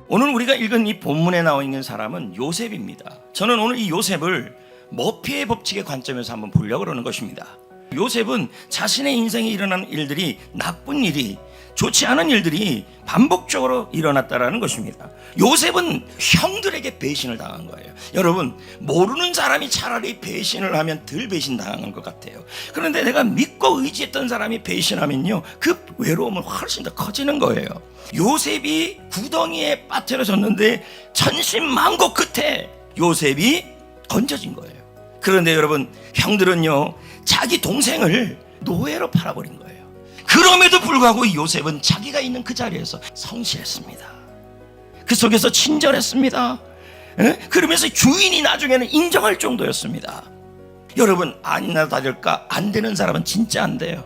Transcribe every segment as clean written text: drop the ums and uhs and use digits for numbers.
오늘 우리가 읽은 이 본문에 나와 있는 사람은 요셉입니다. 저는 오늘 이 요셉을 머피의 법칙의 관점에서 한번 보려고 그러는 것입니다. 요셉은 자신의 인생에 일어나는 일들이, 나쁜 일이, 좋지 않은 일들이 반복적으로 일어났다라는 것입니다. 요셉은 형들에게 배신을 당한 거예요. 여러분, 모르는 사람이 차라리 배신을 하면 덜 배신당한 것 같아요. 그런데 내가 믿고 의지했던 사람이 배신하면요, 그 외로움은 훨씬 더 커지는 거예요. 요셉이 구덩이에 빠뜨려졌는데 천신만고 끝에 요셉이 건져진 거예요. 그런데 여러분, 형들은요, 자기 동생을 노예로 팔아버린 거예요. 그럼에도 불구하고 이 요셉은 자기가 있는 그 자리에서 성실했습니다. 그 속에서 친절했습니다. 그러면서 주인이 나중에는 인정할 정도였습니다. 여러분, 아니나 다를까 안 되는 사람은 진짜 안 돼요.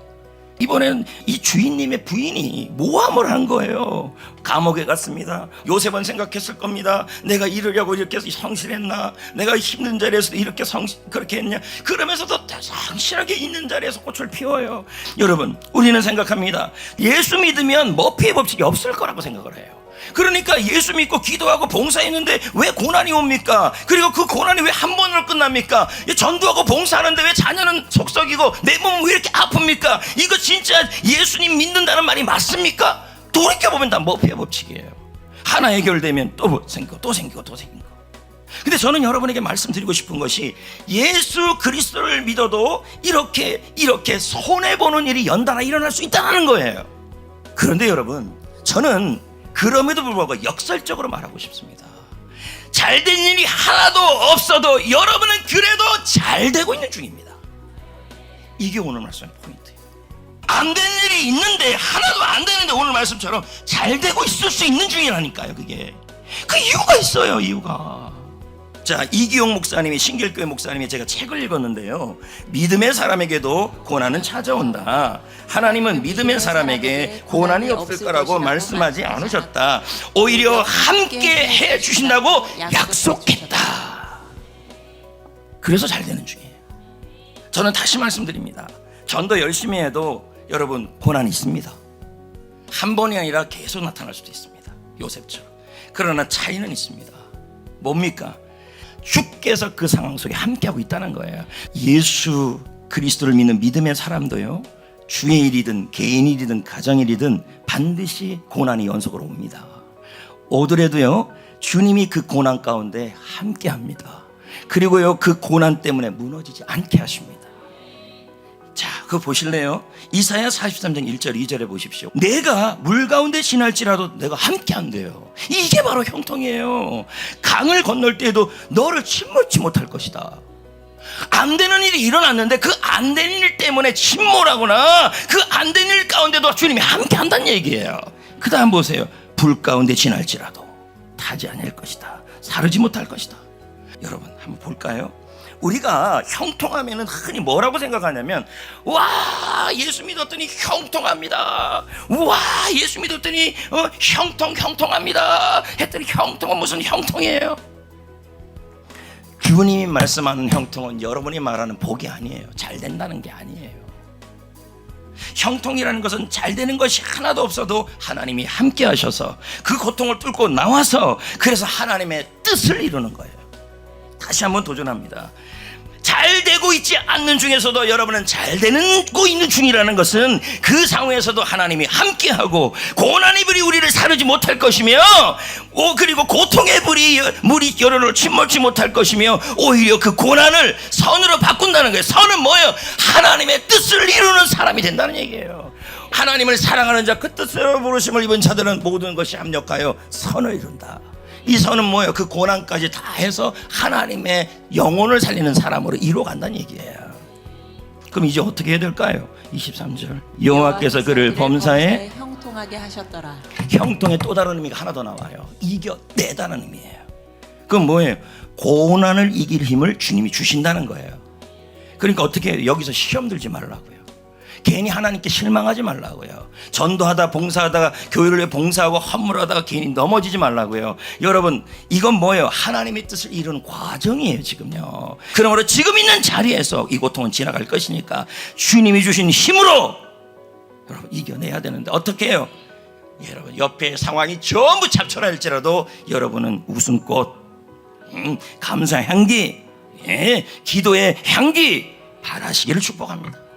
이번엔 이 주인님의 부인이 모함을 한 거예요. 감옥에 갔습니다. 요셉은 생각했을 겁니다. 내가 이러려고 이렇게 성실했나? 내가 힘든 자리에서도 이렇게 그렇게 했냐? 그러면서도 성실하게 있는 자리에서 꽃을 피워요. 여러분, 우리는 생각합니다. 예수 믿으면 머피의 법칙이 없을 거라고 생각을 해요. 그러니까 예수 믿고 기도하고 봉사했는데 왜 고난이 옵니까? 그리고 그 고난이 왜 한 번으로 끝납니까? 전도하고 봉사하는데 왜 자녀는 속썩이고 내 몸은 왜 이렇게 아픕니까? 이거 진짜 예수님 믿는다는 말이 맞습니까? 돌이켜보면 다 머피의 법칙이에요. 하나 해결되면 또 생기고 또 생기고 또 생기고. 근데 저는 여러분에게 말씀드리고 싶은 것이, 예수 그리스도를 믿어도 이렇게 손해보는 일이 연달아 일어날 수 있다는 거예요. 그런데 여러분, 저는 그럼에도 불구하고 역설적으로 말하고 싶습니다. 잘된 일이 하나도 없어도 여러분은 그래도 잘 되고 있는 중입니다. 이게 오늘 말씀의 포인트예요. 안 된 일이 있는데, 하나도 안 되는데 오늘 말씀처럼 잘 되고 있을 수 있는 중이라니까요. 그게 그 이유가 있어요. 이유가. 자, 이기용 목사님이, 신길교회 목사님이, 제가 책을 읽었는데요, 믿음의 사람에게도 고난은 찾아온다. 하나님은 믿음의 사람에게 고난이 없을 거라고 말씀하지 않으셨다. 오히려 함께 해 주신다고 약속했다. 그래서 잘 되는 중이에요. 저는 다시 말씀드립니다. 전도 열심히 해도 여러분, 고난이 있습니다. 한 번이 아니라 계속 나타날 수도 있습니다. 요셉처럼. 그러나 차이는 있습니다. 뭡니까? 주께서 그 상황 속에 함께하고 있다는 거예요. 예수 그리스도를 믿는 믿음의 사람도요, 주의 일이든 개인 일이든 가정 일이든 반드시 고난이 연속으로 옵니다. 오더라도요, 주님이 그 고난 가운데 함께합니다. 그리고요, 그 고난 때문에 무너지지 않게 하십니다. 자, 그거 보실래요? 이사야 43장 1절 2절에 보십시오. 내가 물 가운데 지날지라도 내가 함께 한대요. 이게 바로 형통이에요. 강을 건널 때에도 너를 침몰치 못할 것이다. 안 되는 일이 일어났는데 그 안 되는 일 때문에 침몰하거나 그 안 되는 일 가운데도 주님이 함께 한다는 얘기예요. 그 다음 보세요. 불 가운데 지날지라도 타지 않을 것이다. 사르지 못할 것이다. 여러분, 한번 볼까요? 우리가 형통하면은 흔히 뭐라고 생각하냐면, 와, 예수 믿었더니 형통합니다. 와, 예수 믿었더니 형통합니다 했더니 형통은 무슨 형통이에요? 주님이 말씀하는 형통은 여러분이 말하는 복이 아니에요. 잘 된다는 게 아니에요. 형통이라는 것은 잘 되는 것이 하나도 없어도 하나님이 함께 하셔서 그 고통을 뚫고 나와서, 그래서 하나님의 뜻을 이루는 거예요. 다시 한번 도전합니다. 잘 되고 있지 않는 중에서도 여러분은 잘 되고 있는 중이라는 것은 그 상황에서도 하나님이 함께하고 고난의 불이 우리를 사르지 못할 것이며, 그리고 고통의 물이 여러분을 침몰치 못할 것이며, 오히려 그 고난을 선으로 바꾼다는 거예요. 선은 뭐예요? 하나님의 뜻을 이루는 사람이 된다는 얘기예요. 하나님을 사랑하는 자, 그 뜻으로 부르심을 입은 자들은 모든 것이 합력하여 선을 이룬다. 이 선은 뭐예요? 그 고난까지 다 해서 하나님의 영혼을 살리는 사람으로 이루어간다는 얘기예요. 그럼 이제 어떻게 해야 될까요? 23절, 여호와께서 그를 범사에 형통하게 하셨더라. 형통의 또 다른 의미가 하나 더 나와요. 이겨내다는 의미예요. 그건 뭐예요? 고난을 이길 힘을 주님이 주신다는 거예요. 그러니까 어떻게 해요? 여기서 시험 들지 말라고요. 괜히 하나님께 실망하지 말라고요. 전도하다 봉사하다가 교회를 위해 봉사하고 헌물하다가 괜히 넘어지지 말라고요. 여러분, 이건 뭐예요? 하나님의 뜻을 이루는 과정이에요. 지금요. 그러므로 지금 있는 자리에서 이 고통은 지나갈 것이니까 주님이 주신 힘으로 여러분 이겨내야 되는데 어떻게 해요? 여러분 옆에 상황이 전부 잡초라할지라도 여러분은 웃음꽃, 감사 향기, 기도의 향기 바라시기를 축복합니다.